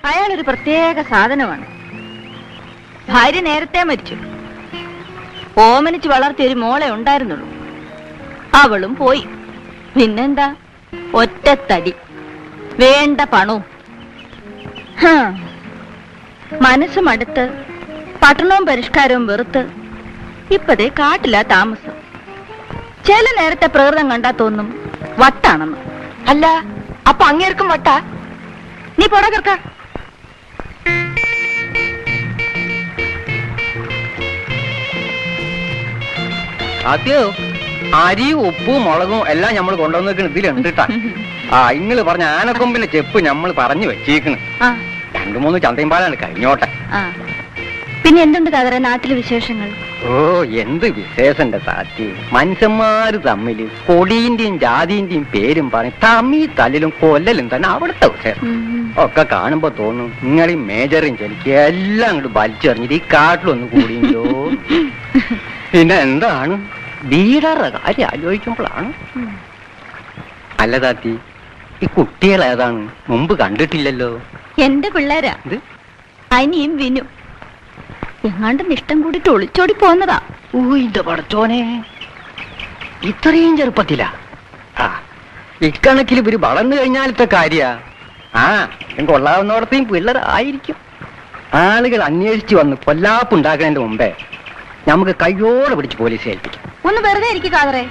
അയാളൊരു പ്രത്യേക സാധനമാണ്. ഭാര്യ നേരത്തെ മരിച്ചു. ഓമനിച്ച് വളർത്തിയ ഒരു മോളെ ഉണ്ടായിരുന്നുള്ളൂ. അവളും പോയി. പിന്നെന്താ, ഒറ്റത്തടി, വേണ്ട പണവും. മനസ്സും അടുത്ത് പട്ടണവും പരിഷ്കാരവും വെറുത്ത് ഇപ്പതേ കാട്ടില്ല താമസം. ചില നേരത്തെ പ്രകൃതം കണ്ടാ തോന്നും വട്ടാണെന്ന്. അല്ല, അപ്പൊ അങ്ങേർക്കും വട്ടാ? നീ പോടാ കർക്ക. അതെയോ? അരിയും ഉപ്പും മുളകും എല്ലാം നമ്മൾ കൊണ്ടുവന്നേക്കണ് ഇതിലുണ്ട് കേട്ടാ. ഇങ്ങള് പറഞ്ഞ ആനക്കൊമ്പിന്റെ ചെപ്പ് നമ്മൾ പറഞ്ഞു വെച്ചേക്കണ്. 2-3 ചന്തയും പാലാണ് കഴിഞ്ഞോട്ടെ. പിന്നെ എന്തുണ്ട് കഥ നാട്ടിലെ വിശേഷങ്ങൾ? ഓ, എന്ത് വിശേഷന്റെ സാറ്റി. മനുഷ്യന്മാര് തമ്മില് കൊടിന്റെയും ജാതിന്റെയും പേരും പറഞ്ഞ് തമ്മി തല്ലിലും കൊല്ലലും തന്നെ അവിടുത്തെ വിശേഷം. ഒക്കെ കാണുമ്പോ തോന്നും നിങ്ങളീ മേജറും ചെലിക്ക് എല്ലാം അങ്ങോട്ട് വലിച്ചെറിഞ്ഞിട്ട് ഈ കാട്ടിലൊന്ന് കൂടിയോ. പിന്നെ എന്താണ് വീടറ കാര്യം ആലോചിക്കുമ്പോഴാണ്. അല്ല താത്തി, ഈ കുട്ടികൾ ഏതാണ്? മുമ്പ് കണ്ടിട്ടില്ലല്ലോ. എന്റെ പിള്ളേരാ, അനിയും വിനു. എങ്ങാണ്ട് ഇഷ്ടം കൂടിട്ട് ഒളിച്ചോടി പോന്നതാ. ഊയിന്റെ പടച്ചോനെ, ഇത്രയും ചെറുപ്പത്തിലാ? ഇക്കണക്കിൽ ഇവര് വളർന്നു കഴിഞ്ഞാലത്തെ കാര്യ. കൊള്ളാവുന്നോടത്തെയും പിള്ളേരായിരിക്കും. ആളുകൾ അന്വേഷിച്ചു വന്ന് കൊല്ലാപ്പുണ്ടാക്കുന്നതിന്റെ മുമ്പേ നമുക്ക് കയ്യോടെ പിടിച്ച് പോലീസ് ഏൽപ്പിക്കും. ഒന്ന് വെറുതെ ഇരിക്കുക കാതറേ.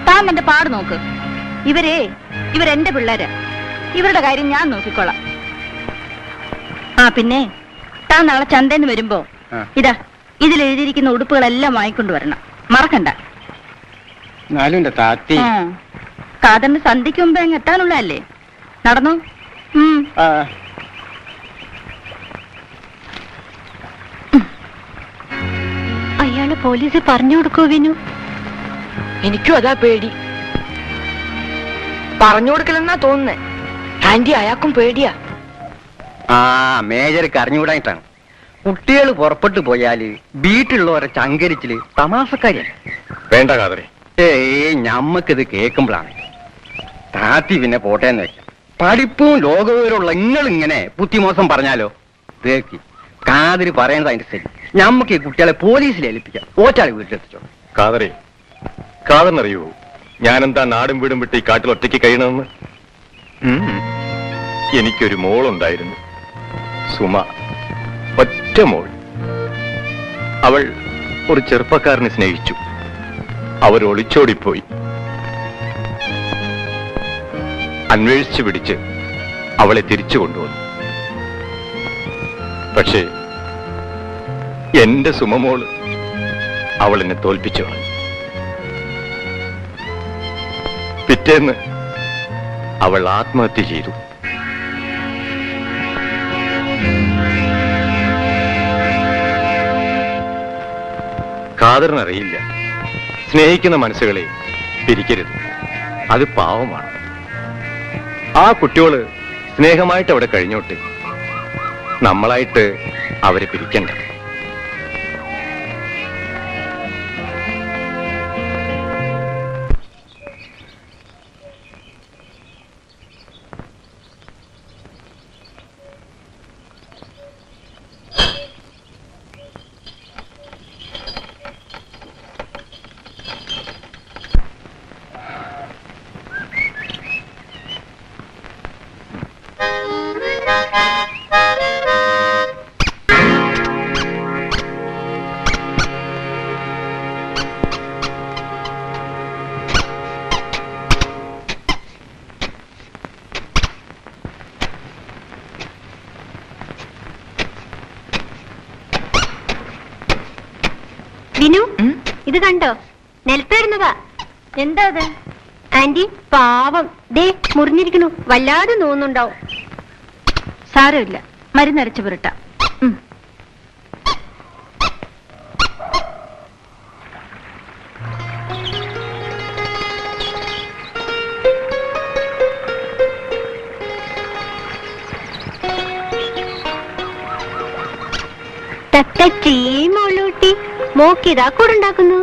താൻ എന്റെ പാട് നോക്ക്. ഇവരെന്റെ പിള്ളേരാ. ഇവരുടെ കാര്യം ഞാൻ നോക്കിക്കോളാം. പിന്നെ താൻ നാളെ ചന്തന്ന് വരുമ്പോ ഇതാ ഇതിലെഴുതിയിരിക്കുന്ന ഉടുപ്പുകളെല്ലാം വാങ്ങിക്കൊണ്ടുവരണം, മറക്കണ്ട. കാതറിന് സന്ധ്യക്ക് മുമ്പേ അങ്ങ് എത്താനുള്ളതല്ലേ. നടന്നു. അയാള് പോലീസ് പറഞ്ഞു കൊടുക്കോ വിനു? എനിക്കും അതാ പേടി. പറഞ്ഞു കൊടുക്കലെന്നാ തോന്നുന്നേ. ആന്റി, അയാൾക്കും പേടിയാ. മേജർക്ക് അറിഞ്ഞുകൂടായിട്ടാണ്. കുട്ടികൾ പുറപ്പെട്ടു പോയാല് വീട്ടിലുള്ളവരെ ചങ്കരിച്ചില് തമാസക്കാരിയാണ്. വേണ്ട കാതറെ. ഞമ്മക്കിത് കേൾക്കുമ്പോഴാണ് താത്തി പിന്നെ പോട്ടേന്ന് വെക്കാം. പഠിപ്പും ലോകവിവരമുള്ള നിങ്ങളിങ്ങനെ ബുദ്ധിമോശം പറഞ്ഞാലോ. തേക്കി കാതിരി പറയുന്നത് അതിന്റെ ശരി. ഞമ്മക്ക് ഈ കുട്ടികളെ പോലീസിൽ ഏൽപ്പിക്കാം. ഓറ്റാളി വീട്ടിലെത്തിച്ചോ. കാതറെ, കാതറിനറിയൂ ഞാനെന്താ നാടും വീടും വിട്ട് ഈ കാട്ടിൽ ഒറ്റയ്ക്ക് കഴിയണമെന്ന്? എനിക്കൊരു മോളുണ്ടായിരുന്നു, സുമ. ഒറ്റ മോൾ. അവൾ ഒരു ചെറുപ്പക്കാരനെ സ്നേഹിച്ചു. അവർ ഒളിച്ചോടിപ്പോയി. അന്വേഷിച്ചു പിടിച്ച് അവളെ തിരിച്ചു കൊണ്ടുവന്നു. പക്ഷേ എന്റെ സുമമോള് അവൾ എന്നെ തോൽപ്പിച്ചു കളഞ്ഞു. പിറ്റേന്ന് അവൾ ആത്മഹത്യ ചെയ്തു. കാതറിനറിയില്ല, സ്നേഹിക്കുന്ന മനസ്സുകളെ പിരിക്കരുത്. അത് പാവമാണ്. ആ കുട്ടിയോള് സ്നേഹമായിട്ട് അവിടെ കഴിഞ്ഞോട്ടെ. നമ്മളായിട്ട് അവരെ പിരിക്കണ്ട. വിനു, ഇത് കണ്ടോ? നിലത്തിടുന്നതാ. എന്താ അത്? ആന്റി, പാവം ദേ മുറിഞ്ഞിരിക്കണു. വല്ലാതെ നോന്നുണ്ടാവും. സാരമില്ല, മരുന്നരച്ച് പുരട്ട. തത്തച്ചീ മോളൂട്ടി, മോക്കിതാ കൂടുണ്ടാക്കുന്നു.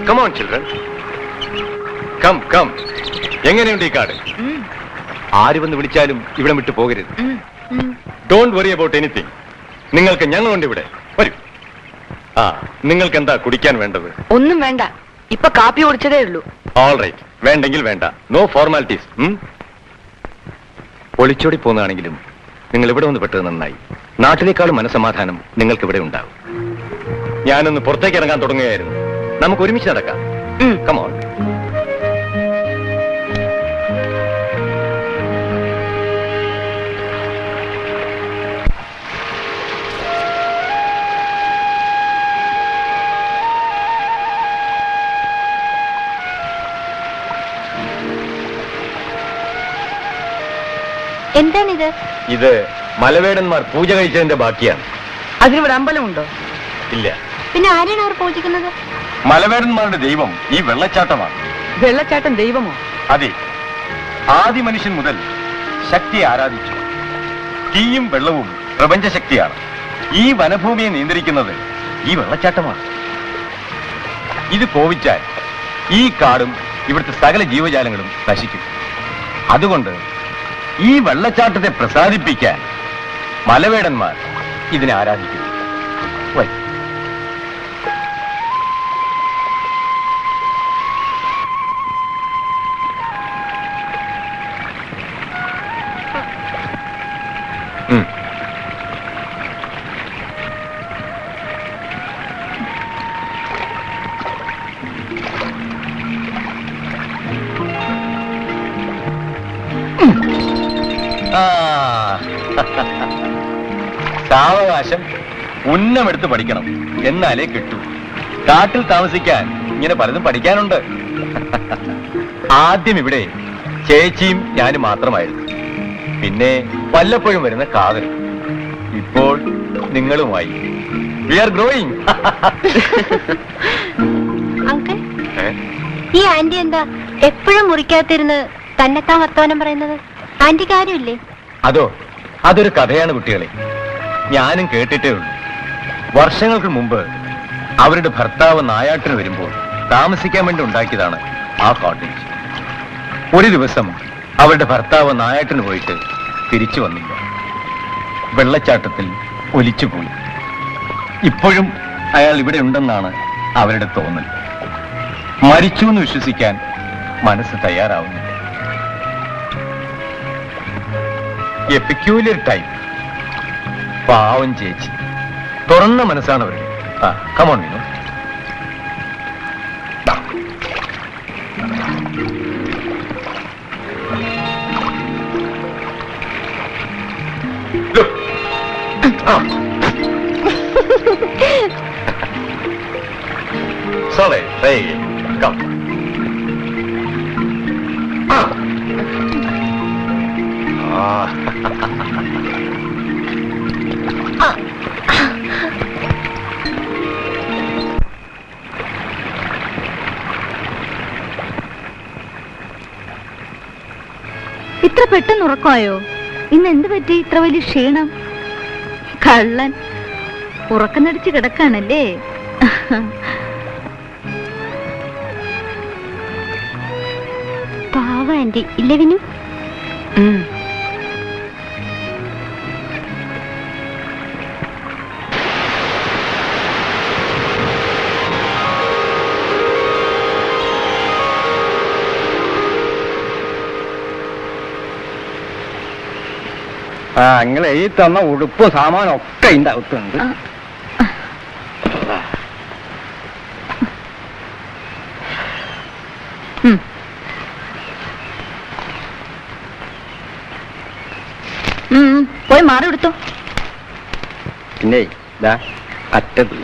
Come on children, come come. എങ്ങനെയുണ്ട് ഈ കാട്? ആര് വന്ന് വിളിച്ചാലും ഇവിടെ വിട്ടു പോകരുത്. Don't worry about anything. നിങ്ങൾക്ക് ഞങ്ങളുണ്ട് ഇവിടെ. വരൂ. ആ, നിങ്ങൾക്ക് എന്താ കുടിക്കാൻ വേണ്ടത്? ഒന്നും വേണ്ട, ഇപ്പൊ കാപ്പി കുടിച്ചതേ ഉള്ളൂ. ഓൾ റൈറ്റ്, വേണ്ടെങ്കിൽ വേണ്ട. No formalities. ഒളിച്ചോടി പോകുന്നതാണെങ്കിലും നിങ്ങൾ ഇവിടെ വന്ന് പെട്ടത് നന്നായി. നാട്ടിലേക്കാളും മനസമാധാനം നിങ്ങൾക്ക് ഇവിടെ ഉണ്ടാവും. ഞാനൊന്ന് പുറത്തേക്ക് ഇറങ്ങാൻ തുടങ്ങുകയായിരുന്നു. നമുക്ക് ഒരുമിച്ച് നടക്കാം. കമോൺ. എന്താണിത്? ഇത് മലവേടന്മാർ പൂജ കഴിച്ചതിന്റെ ബാക്കിയാണ്. അതിനിവിടെ അമ്പലമുണ്ടോ? ഇല്ല. പിന്നെ ആരെയാണ് അവർ പൂജിക്കുന്നത്? മലവേടന്മാരുടെ ദൈവം ഈ വെള്ളച്ചാട്ടമാണ്. വെള്ളച്ചാട്ടം ദൈവമോ? അതെ. ആദി മനുഷ്യൻ മുതൽ ശക്തിയെ ആരാധിച്ചു. തീയും വെള്ളവും പ്രപഞ്ചശക്തിയാണ്. ഈ വനഭൂമിയെ നിയന്ത്രിക്കുന്നത് ഈ വെള്ളച്ചാട്ടമാണ്. ഇത് കോപിച്ചാൽ ഈ കാടും ഇവിടുത്തെ സകല ജീവജാലങ്ങളും നശിക്കും. അതുകൊണ്ട് ഈ വെള്ളച്ചാട്ടത്തെ പ്രസാദിപ്പിക്കാൻ മലവേടന്മാർ ഇതിനെ ആരാധിക്കുന്നു. സാവകാശം ഉന്നമെടുത്ത് പഠിക്കണം, എന്നാലേ കിട്ടൂ. കാട്ടിൽ താമസിക്കാൻ ഇങ്ങനെ പലതും പഠിക്കാനുണ്ട്. ആദ്യം ഇവിടെ ചേച്ചിയും ഞാനും മാത്രമായിരുന്നു. പിന്നെ വല്ലപ്പോഴും വരുന്ന കാതൽ. ഇപ്പോൾ നിങ്ങളുമായി. V are growing. അങ്കിൾ, ഈ ആന്റി എന്താ എപ്പോഴും മുറിക്കാത്തിരുന്ന് തന്നെത്താൻ വർത്തമാനം പറയുന്നത്? ആന്റിക്ക് ആരുമില്ലേ? അതൊരു കഥയാണ് കുട്ടികളെ. ഞാനും കേട്ടിട്ടേ ഉള്ളൂ. വർഷങ്ങൾക്ക് മുമ്പ് അവരുടെ ഭർത്താവ് നായാട്ടിന് വരുമ്പോൾ താമസിക്കാൻ വേണ്ടി ഉണ്ടാക്കിയതാണ് ആ കോട്ടേജ്. ഒരു ദിവസം അവരുടെ ഭർത്താവ് നായാട്ടിന് പോയിട്ട് തിരിച്ചു വന്നില്ല. വെള്ളച്ചാട്ടത്തിൽ ഒലിച്ചുപോയി. ഇപ്പോഴും അയാൾ ഇവിടെ ഉണ്ടെന്നാണ് അവരുടെ തോന്നൽ. മരിച്ചു എന്ന് വിശ്വസിക്കാൻ മനസ്സ് തയ്യാറാവുന്നില്ല. A peculiar type. പാവം ചേച്ചി. തുറന്ന മനസ്സാണ് അവരുടെ. Come on Vinu. Sorry, hey, come. ഇത്ര പെട്ടെന്ന് ഉറക്കമായോ? ഇന്ന് എന്ത് പറ്റി ഇത്ര വലിയ ക്ഷീണം? കള്ളൻ ഉറക്കനടിച്ച് കിടക്കാണല്ലേ? പാവ ആന്റി ഇല്ലേ വിനു? നിങ്ങളെ ഈ തന്ന ഉടുപ്പും സാമാനും ഒക്കെ ഇതിന്റെ അകത്തുണ്ട്. പോയി മാറി എടുത്തോ. പിന്നെ ഇതാ അറ്റത്ത്